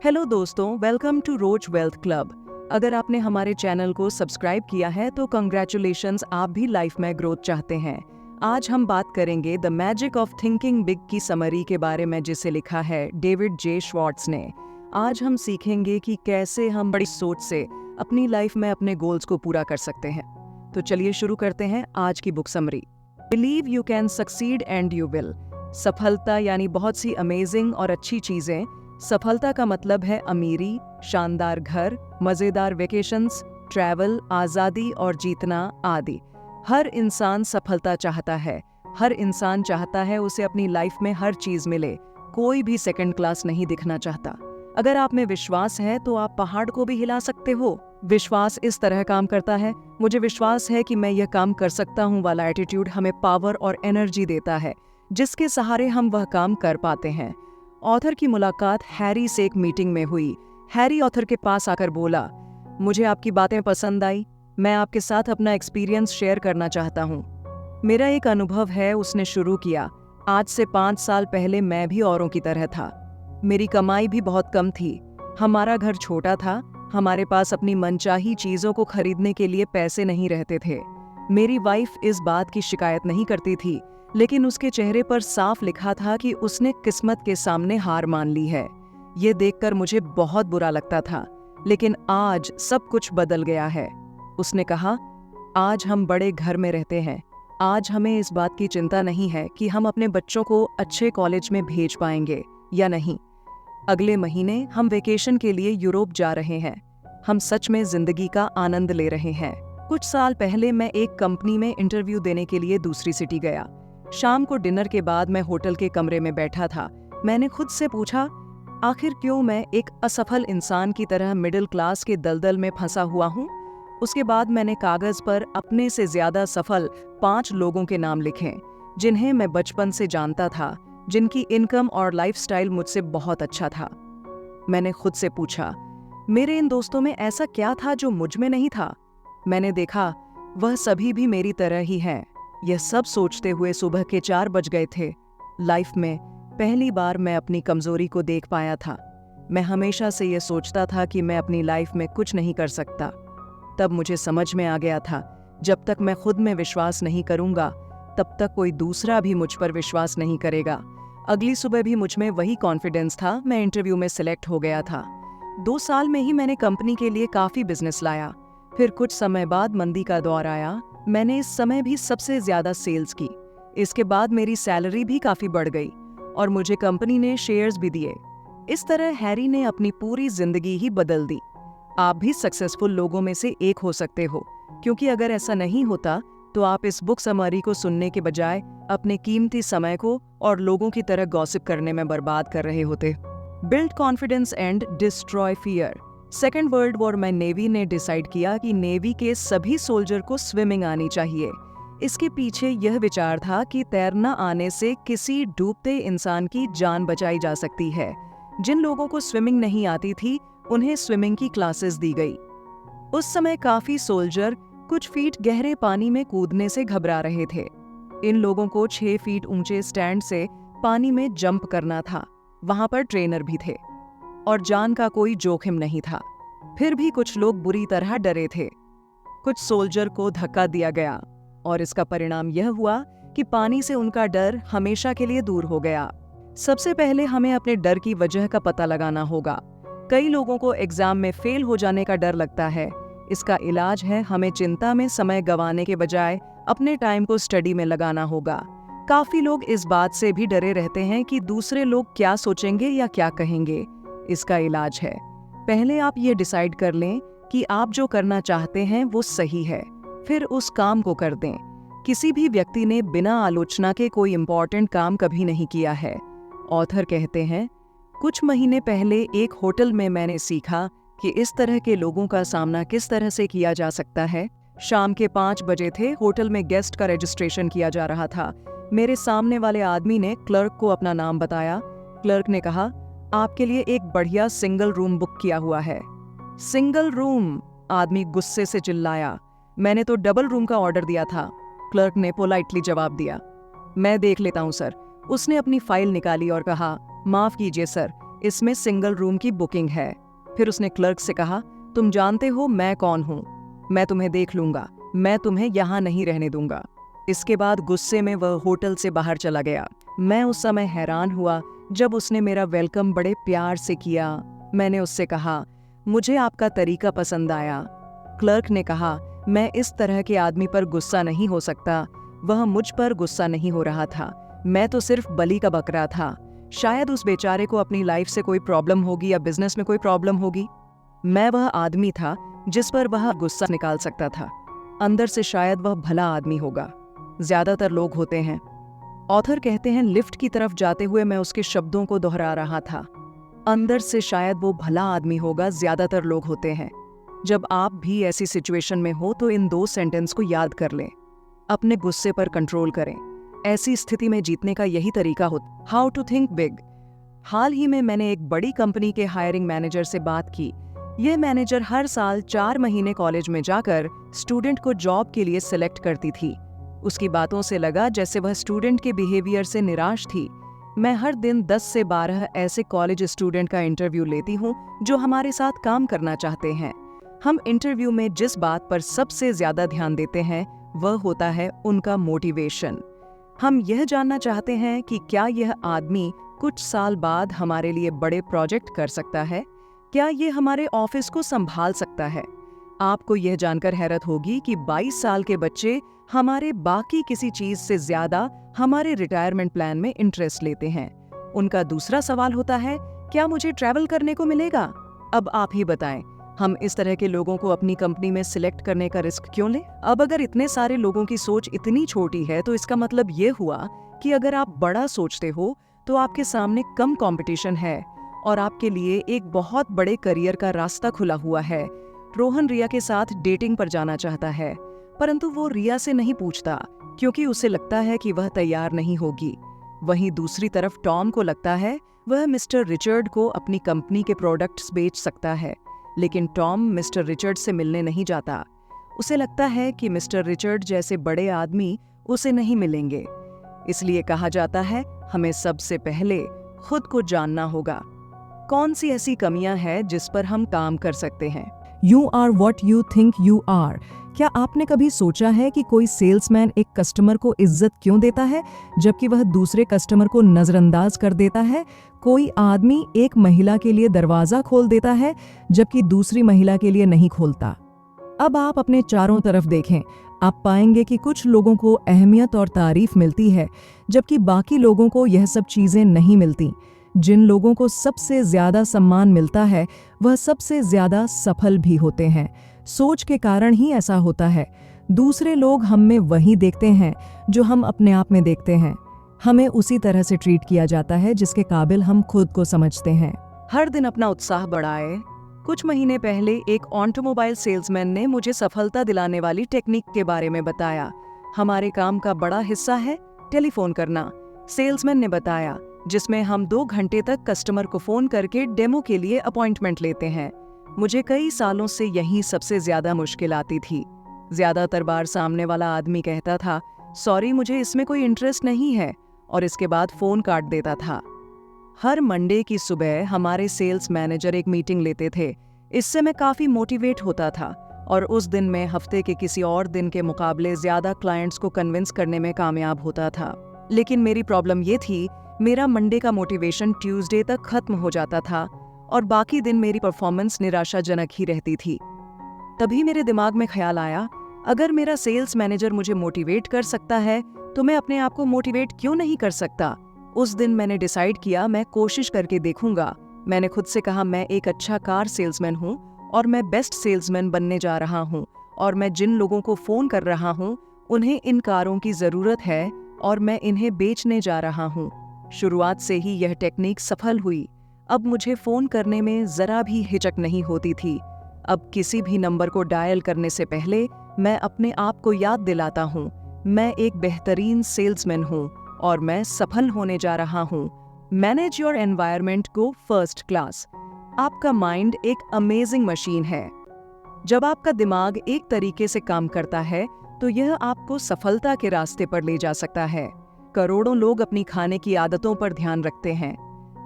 Hello दोस्तों, welcome to rose wealth club. अगर आपने हमारे चैनल को सब्सक्राइब किया है तो कंग्रेचुलेशंस, आप भी लाइफ में ग्रोथ चाहते हैं। आज हम बात करेंगे the magic of thinking big की समरी के बारे में, जिसे लिखा है डेविड जे श्वार्ट्ज ने। आज हम सीखेंगे कि कैसे हम बड़ी सोच से अपनी लाइफ में अपने गोल्स को पूरा कर सकते हैं। तो चलिए शुरू करते हैं आज की book summary. Believe you can succeed and you will. सफलता यानी बहुत सी अमेजिंग और अच्छी चीजें। सफलता का मतलब है अमीरी, शानदार घर, मजेदार वेकेशंस, ट्रैवल, आज़ादी और जीतना आदि। हर इंसान सफलता चाहता है। हर इंसान चाहता है उसे अपनी लाइफ में हर चीज मिले। कोई भी सेकंड क्लास नहीं दिखना चाहता। अगर आप में विश्वास है तो आप पहाड़ को भी हिला सकते हो। विश्वास इस तरह काम करता है, मुझे विश्वास है कि मैं यह काम कर सकता हूँ वाला एटीट्यूड हमें पावर और एनर्जी देता है, जिसके सहारे हम वह काम कर पाते हैं। ऑथर की मुलाकात हैरी से एक मीटिंग में हुई। हैरी ऑथर के पास आकर बोला, मुझे आपकी बातें पसंद आई, मैं आपके साथ अपना एक्सपीरियंस शेयर करना चाहता हूँ। मेरा एक अनुभव है, उसने शुरू किया। आज से 5 साल पहले मैं भी औरों की तरह था। मेरी कमाई भी बहुत कम थी। हमारा घर छोटा था। हमारे पास अपनी मनचाही चीजों को खरीदने के लिए पैसे नहीं रहते थे। मेरी वाइफ इस बात की शिकायत नहीं करती थी, लेकिन उसके चेहरे पर साफ लिखा था कि उसने किस्मत के सामने हार मान ली है। ये देखकर मुझे बहुत बुरा लगता था, लेकिन आज सब कुछ बदल गया है। उसने कहा, आज हम बड़े घर में रहते हैं। आज हमें इस बात की चिंता नहीं है कि हम अपने बच्चों को अच्छे कॉलेज में भेज पाएंगे या नहीं। अगले महीने हम वेकेशन के लिए यूरोप जा रहे हैं। हम सच में जिंदगी का आनंद ले रहे हैं। कुछ साल पहले मैं एक कंपनी में इंटरव्यू देने के लिए दूसरी सिटी गया। शाम को डिनर के बाद मैं होटल के कमरे में बैठा था। मैंने खुद से पूछा, आखिर क्यों मैं एक असफल इंसान की तरह मिडिल क्लास के दलदल में फंसा हुआ हूँ। उसके बाद मैंने कागज पर अपने से ज्यादा सफल 5 लोगों के नाम लिखे, जिन्हें मैं बचपन से जानता था, जिनकी इनकम और लाइफस्टाइल मुझसे बहुत अच्छा था। मैंने खुद से पूछा, मेरे इन दोस्तों में ऐसा क्या था जो मुझ में नहीं था। मैंने देखा वह सभी भी मेरी तरह ही हैं। यह सब सोचते हुए सुबह के 4 बज गए थे। लाइफ में पहली बार मैं अपनी कमजोरी को देख पाया था। मैं हमेशा से यह सोचता था कि मैं अपनी लाइफ में कुछ नहीं कर सकता। तब मुझे समझ में आ गया था, जब तक मैं खुद में विश्वास नहीं करूंगा, तब तक कोई दूसरा भी मुझ पर विश्वास नहीं करेगा। अगली सुबह भी मुझ में वही कॉन्फिडेंस था। मैं इंटरव्यू में सिलेक्ट हो गया था। 2 साल में ही मैंने कंपनी के लिए काफी बिजनेस लाया। फिर कुछ समय बाद मंदी का दौर आया। मैंने इस समय भी सबसे ज्यादा सेल्स की। इसके बाद मेरी सैलरी भी काफी बढ़ गई और मुझे कंपनी ने शेयर्स भी दिए। इस तरह हैरी ने अपनी पूरी जिंदगी ही बदल दी। आप भी सक्सेसफुल लोगों में से एक हो सकते हो, क्योंकि अगर ऐसा नहीं होता तो आप इस बुक समरी को सुनने के बजाय अपने कीमती समय को और लोगों की तरह गॉसिप करने में बर्बाद कर रहे होते। Build confidence and destroy fear. Second world war में नेवी ने डिसाइड किया कि नेवी के सभी सोल्जर को स्विमिंग आनी चाहिए। इसके पीछे यह विचार था कि तैरना आने से किसी डूबते इंसान की जान बचाई जा सकती है। जिन लोगों को स्विमिंग नहीं आती थी, उन्हें स्विमिंग की क्लासेस दी गई। उस समय काफी सोल्जर कुछ फीट गहरे पानी में कूदने से घबरा रहे थे। इन लोगों को 6 फीट ऊंचे स्टैंड से पानी में जंप करना था। वहां पर ट्रेनर भी थे और जान का कोई जोखिम नहीं था। फिर भी कुछ लोग बुरी तरह डरे थे। कुछ सोल्जर को धक्का दिया गया और इसका परिणाम यह हुआ कि पानी से उनका डर हमेशा के लिए दूर हो गया। सबसे पहले हमें अपने डर की वजह का पता लगाना होगा। कई लोगों को एग्जाम में फेल हो जाने का डर लगता है। इसका इलाज है हमें चिंता में समय गंवाने के बजाय अपने टाइम को स्टडी में लगाना होगा। काफी लोग इस बात से भी डरे रहते हैं कि दूसरे लोग क्या सोचेंगे या क्या कहेंगे। इसका इलाज है, पहले आप ये डिसाइड कर लें कि आप जो करना चाहते हैं वो सही है, फिर उस काम को कर दें। किसी भी व्यक्ति ने बिना आलोचना के कोई इंपॉर्टेंट काम कभी नहीं किया है। ऑथर कहते हैं, कुछ महीने पहले एक होटल में मैंने सीखा कि इस तरह के लोगों का सामना किस तरह से किया जा सकता है। शाम के 5 बजे थे। होटल में गेस्ट का रजिस्ट्रेशन किया जा रहा था। मेरे सामने वाले आदमी ने क्लर्क को अपना नाम बताया। क्लर्क ने कहा, आपके लिए एक बढ़िया सिंगल रूम बुक किया हुआ है। Single room? आदमी गुस्से से चिल्लाया, मैंने तो डबल रूम का ऑर्डर दिया था। क्लर्क ने पोलाइटली जवाब दिया, मैं देख लेता हूं सर। उसने अपनी फाइल निकाली और कहा, माफ कीजिए सर, इसमें सिंगल रूम की बुकिंग है। फिर उसने क्लर्क से कहा, तुम जानते हो मैं कौन हूँ, मैं तुम्हें देख लूंगा, मैं तुम्हें यहाँ नहीं रहने दूंगा। इसके बाद गुस्से में वह होटल से बाहर चला गया। मैं उस समय हैरान हुआ जब उसने मेरा वेलकम बड़े प्यार से किया। मैंने उससे कहा, मुझे आपका तरीका पसंद आया। क्लर्क ने कहा, मैं इस तरह के आदमी पर गुस्सा नहीं हो सकता। वह मुझ पर गुस्सा नहीं हो रहा था, मैं तो सिर्फ बलि का बकरा था। शायद उस बेचारे को अपनी लाइफ से कोई प्रॉब्लम होगी या बिजनेस में कोई प्रॉब्लम होगी। मैं वह आदमी था जिस पर वह गुस्सा निकाल सकता था। अंदर से शायद वह भला आदमी होगा। ज्यादातर लोग होते हैं। ऑथर कहते हैं, लिफ्ट की तरफ जाते हुए मैं उसके शब्दों को दोहरा रहा था। अंदर से शायद वो भला आदमी होगा, ज्यादातर लोग होते हैं। जब आप भी ऐसी सिचुएशन में हो तो इन 2 सेंटेंस को याद कर लें। अपने गुस्से पर कंट्रोल करें। ऐसी स्थिति में जीतने का यही तरीका होता। How to think big. हाल ही में मैंने एक बड़ी कंपनी के हायरिंग मैनेजर से बात की। यह मैनेजर हर साल 4 महीने कॉलेज में जाकर स्टूडेंट को जॉब के लिए सिलेक्ट करती थी। उसकी बातों से लगा जैसे वह स्टूडेंट के बिहेवियर से निराश थी। मैं हर दिन 10 से 12 ऐसे कॉलेज स्टूडेंट का इंटरव्यू लेती हूँ जो हमारे साथ काम करना चाहते हैं। हम इंटरव्यू में जिस बात पर सबसे ज्यादा ध्यान देते हैं वह होता है उनका मोटिवेशन। हम यह जानना चाहते हैं कि क्या यह आदमी कुछ साल बाद हमारे लिए बड़े प्रोजेक्ट कर सकता है, क्या ये हमारे ऑफिस को संभाल सकता है। आपको यह जानकर हैरत होगी कि 22 साल के बच्चे हमारे बाकी किसी चीज से ज्यादा हमारे रिटायरमेंट प्लान में इंटरेस्ट लेते हैं। उनका दूसरा सवाल होता है, क्या मुझे ट्रैवल करने को मिलेगा? अब आप ही बताएं, हम इस तरह के लोगों को अपनी कंपनी में सिलेक्ट करने का रिस्क क्यों लें? अब अगर इतने सारे लोगों की सोच इतनी छोटी है तो इसका मतलब ये हुआ कि अगर आप बड़ा सोचते हो तो आपके सामने कम कंपटीशन है और आपके लिए एक बहुत बड़े करियर का रास्ता खुला हुआ है। रोहन रिया के साथ डेटिंग पर जाना चाहता है, परंतु वो रिया से नहीं पूछता क्योंकि उसे लगता है कि वह तैयार नहीं होगी। वहीं दूसरी तरफ टॉम को लगता है वह मिस्टर रिचर्ड को अपनी कंपनी के प्रोडक्ट्स बेच सकता है, लेकिन टॉम मिस्टर रिचर्ड से मिलने नहीं जाता। उसे लगता है कि मिस्टर रिचर्ड जैसे बड़े आदमी उसे नहीं मिलेंगे। इसलिए कहा जाता है, हमें सबसे पहले खुद को जानना होगा। कौन सी ऐसी कमियां हैं जिस पर हम काम कर सकते हैं? You are what you think you are. क्या आपने कभी सोचा है कि कोई सेल्समैन एक कस्टमर को इज्जत क्यों देता है जबकि वह दूसरे कस्टमर को नजरअंदाज कर देता है? कोई आदमी एक महिला के लिए दरवाजा खोल देता है जबकि दूसरी महिला के लिए नहीं खोलता। अब आप अपने चारों तरफ देखें, आप पाएंगे कि कुछ लोगों को अहमियत और तारीफ मिलती है जबकि बाकी लोगों को यह सब चीजें नहीं मिलती। जिन लोगों को सबसे ज्यादा सम्मान मिलता है वह सबसे ज्यादा सफल भी होते हैं। सोच के कारण ही ऐसा होता है। दूसरे लोग हम में वही देखते हैं जो हम अपने आप में देखते हैं। हमें उसी तरह से ट्रीट किया जाता है जिसके काबिल हम खुद को समझते हैं। हर दिन अपना उत्साह बढ़ाए। कुछ महीने पहले एक ऑटोमोबाइल सेल्समैन ने मुझे सफलता दिलाने वाली टेक्निक के बारे में बताया। हमारे काम का बड़ा हिस्सा है टेलीफोन करना, सेल्समैन ने बताया, जिसमें हम 2 घंटे तक कस्टमर को फोन करके डेमो के लिए अपॉइंटमेंट लेते हैं। मुझे कई सालों से यही सबसे ज्यादा मुश्किल आती थी। ज्यादातर बार सामने वाला आदमी कहता था, सॉरी मुझे इसमें कोई इंटरेस्ट नहीं है, और इसके बाद फोन काट देता था। हर मंडे की सुबह हमारे सेल्स मैनेजर एक मीटिंग लेते थे। इससे मैं काफी मोटिवेट होता था और उस दिन मैं हफ्ते के किसी और दिन के मुकाबले ज्यादा क्लाइंट्स को कन्विंस करने में कामयाब होता था। लेकिन मेरी प्रॉब्लम ये थी, मेरा मंडे का मोटिवेशन ट्यूसडे तक खत्म हो जाता था और बाकी दिन मेरी परफॉर्मेंस निराशाजनक ही रहती थी। तभी मेरे दिमाग में ख्याल आया, अगर मेरा सेल्स मैनेजर मुझे मोटिवेट कर सकता है तो मैं अपने आप को मोटिवेट क्यों नहीं कर सकता। उस दिन मैंने डिसाइड किया मैं कोशिश करके देखूंगा। मैंने खुद से कहा, मैं एक अच्छा कार सेल्समैन हूँ और मैं बेस्ट सेल्समैन बनने जा रहा हूँ, और मैं जिन लोगों को फोन कर रहा हूँ उन्हें इन कारों की जरूरत है और मैं इन्हें बेचने जा रहा हूँ। शुरुआत से ही यह टेक्निक सफल हुई। अब मुझे फोन करने में जरा भी हिचक नहीं होती थी। अब किसी भी नंबर को डायल करने से पहले मैं अपने आप को याद दिलाता हूँ, मैं एक बेहतरीन सेल्समैन हूँ और मैं सफल होने जा रहा हूँ। मैनेज योर एनवायरनमेंट को फर्स्ट क्लास। आपका माइंड एक अमेजिंग मशीन है। जब आपका दिमाग एक तरीके से काम करता है तो यह आपको सफलता के रास्ते पर ले जा सकता है। करोड़ों लोग अपनी खाने की आदतों पर ध्यान रखते हैं,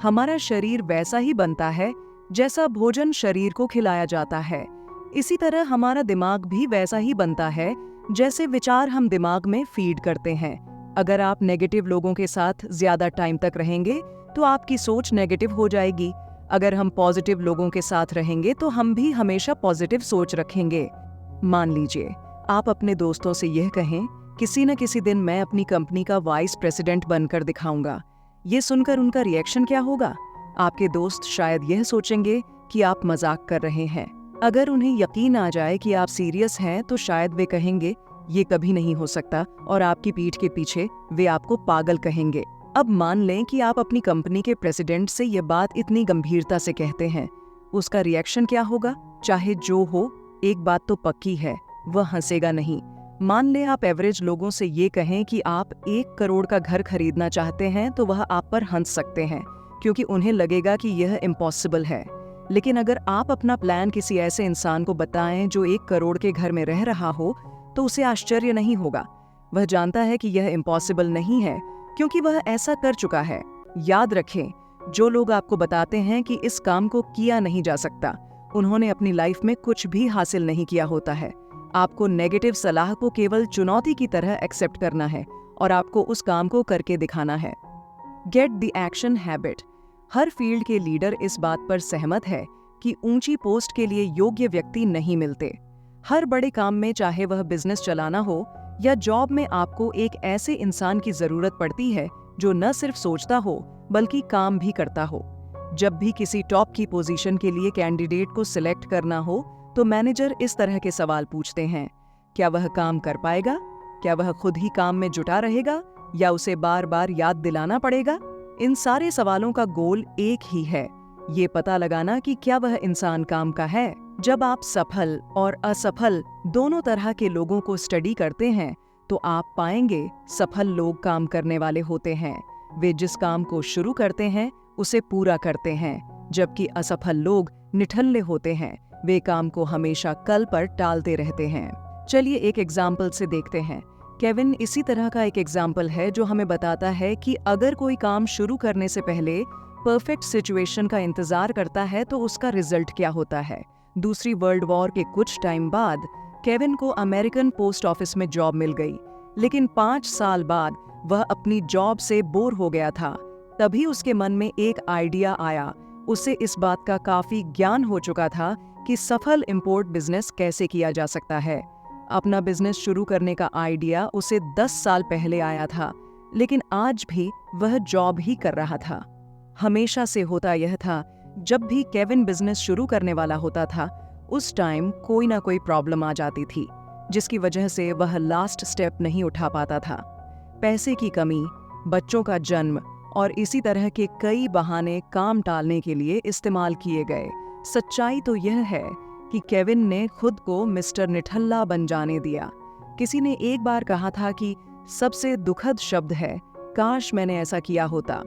हमारा शरीर वैसा ही बनता है जैसा भोजन शरीर को खिलाया जाता है। इसी तरह हमारा दिमाग भी वैसा ही बनता है जैसे विचार हम दिमाग में फीड करते हैं। अगर आप नेगेटिव लोगों के साथ ज्यादा टाइम तक रहेंगे तो आपकी सोच नेगेटिव हो जाएगी। अगर हम पॉजिटिव लोगों के साथ रहेंगे तो हम भी हमेशा पॉजिटिव सोच रखेंगे। मान लीजिए आप अपने दोस्तों से यह कहें, किसी न किसी दिन मैं अपनी कंपनी का वाइस प्रेसिडेंट बनकर दिखाऊंगा। ये सुनकर उनका रिएक्शन क्या होगा? आपके दोस्त शायद यह सोचेंगे कि आप मजाक कर रहे हैं। अगर उन्हें यकीन आ जाए कि आप सीरियस हैं तो शायद वे कहेंगे ये कभी नहीं हो सकता, और आपकी पीठ के पीछे वे आपको पागल कहेंगे। अब मान लें कि आप अपनी कंपनी के प्रेसिडेंट से ये बात इतनी गंभीरता से कहते हैं, उसका रिएक्शन क्या होगा? चाहे जो हो, एक बात तो पक्की है, वह हंसेगा नहीं। मान लें आप एवरेज लोगों से ये कहें कि आप 1 करोड़ का घर खरीदना चाहते हैं तो वह आप पर हंस सकते हैं, क्योंकि उन्हें लगेगा कि यह इम्पॉसिबल है। लेकिन अगर आप अपना प्लान किसी ऐसे इंसान को बताएं जो 1 करोड़ के घर में रह रहा हो, तो उसे आश्चर्य नहीं होगा। वह जानता है कि यह इम्पॉसिबल नहीं है, क्योंकि वह ऐसा कर चुका है। याद रखें, जो लोग आपको बताते हैं कि इस काम को किया नहीं जा सकता, उन्होंने अपनी लाइफ में कुछ भी हासिल नहीं किया होता है। आपको नेगेटिव सलाह को केवल चुनौती की तरह एक्सेप्ट करना है और आपको उस काम को करके दिखाना है। Get the action habit. Her field के लीडर इस बात पर सहमत है कि ऊंची पोस्ट के लिए योग्य व्यक्ति नहीं मिलते। हर बड़े काम में, चाहे वह बिजनेस चलाना हो या जॉब में, आपको एक ऐसे इंसान की जरूरत पड़ती है जो न सिर्फ सोचता हो बल्कि काम भी करता हो। जब भी किसी टॉप की पोजीशन के लिए कैंडिडेट को सिलेक्ट करना हो तो मैनेजर इस तरह के सवाल पूछते हैं। क्या वह काम कर पाएगा? क्या वह खुद ही काम में जुटा रहेगा या उसे बार बार याद दिलाना पड़ेगा? इन सारे सवालों का गोल एक ही है, ये पता लगाना कि क्या वह इंसान काम का है। जब आप सफल और असफल दोनों तरह के लोगों को स्टडी करते हैं तो आप पाएंगे सफल लोग काम करने वाले होते हैं। वे जिस काम को शुरू करते हैं उसे पूरा करते हैं, जबकि असफल लोग निठल्ले होते हैं। वे काम को हमेशा कल पर टालते रहते हैं। चलिए एक एग्जाम्पल से देखते हैं। केविन इसी तरह का एक एग्जाम्पल है जो हमें बताता है कि अगर कोई काम शुरू करने से पहले परफेक्ट सिचुएशन का इंतजार करता है तो उसका रिजल्ट क्या होता है। दूसरी वर्ल्ड वॉर के कुछ टाइम बाद केविन को अमेरिकन पोस्ट ऑफिस में जॉब मिल गई, लेकिन 5 साल बाद वह अपनी जॉब से बोर हो गया था। तभी उसके मन में एक आइडिया आया। उसे इस बात का काफी ज्ञान हो चुका था कि सफल इंपोर्ट बिजनेस कैसे किया जा सकता है। अपना बिजनेस शुरू करने का आइडिया उसे 10 साल पहले आया था, लेकिन आज भी वह जॉब ही कर रहा था। हमेशा से होता यह था, जब भी केविन बिजनेस शुरू करने वाला होता था उस टाइम कोई ना कोई प्रॉब्लम आ जाती थी, जिसकी वजह से वह लास्ट स्टेप नहीं उठा पाता था। पैसे की कमी, बच्चों का जन्म और इसी तरह के कई बहाने काम टालने के लिए इस्तेमाल किए गए। सच्चाई तो यह है कि केविन ने खुद को मिस्टर निठल्ला बन जाने दिया। किसी ने एक बार कहा था कि सबसे दुखद शब्द है, काश मैंने ऐसा किया होता।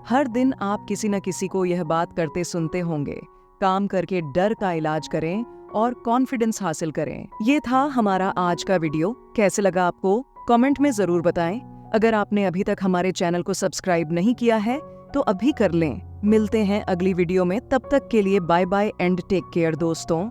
हर दिन आप किसी न किसी को यह बात करते सुनते होंगे, काम करके डर का इलाज करें और कॉन्फिडेंस हासिल करें। ये था हमारा आज का वीडियो। कैसे लगा आपको? कमेंट में जरूर बताएं। अगर आपने अभी तक हमारे चैनल को सब्सक्राइब नहीं किया है तो अभी कर लें। मिलते हैं अगली वीडियो में, तब तक के लिए bye bye and take care दोस्तों।